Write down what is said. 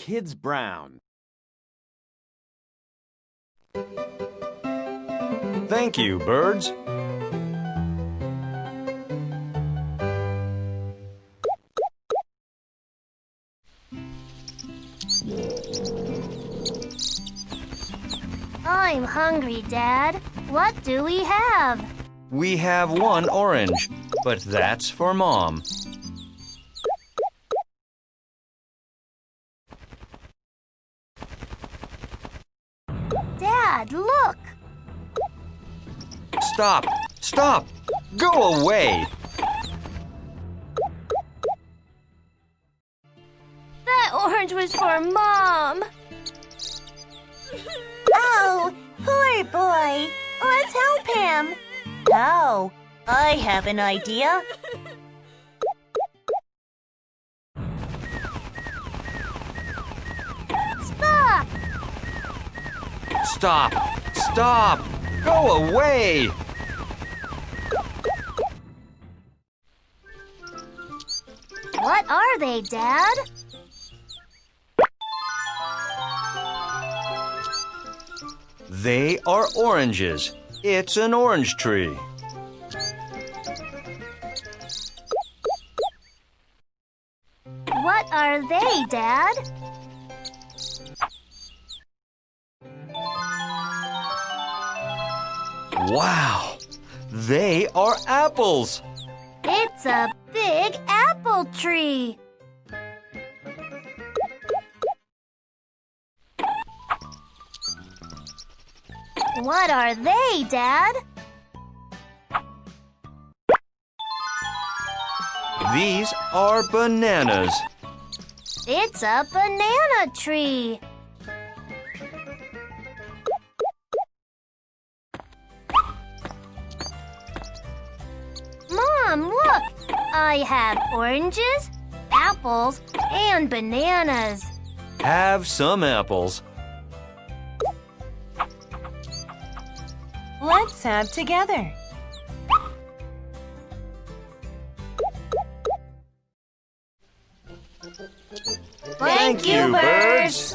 kids brown. Thank you, birds. I'm hungry, Dad. What do we have? We have one orange, but that's for Mom. Dad, look! Stop! Stop! Go away! That orange was for Mom! Oh, poor boy. Let's help him. Oh, I have an idea. Stop! Stop! Stop! Go away! What are they, Dad? They are oranges. It's an orange tree. What are they, Dad? Wow! They are apples! It's a big apple tree. What are they, Dad? These are bananas. It's a banana tree. Mom, look! I have oranges, apples, and bananas. Have some apples. Let's have together. Thank you, birds.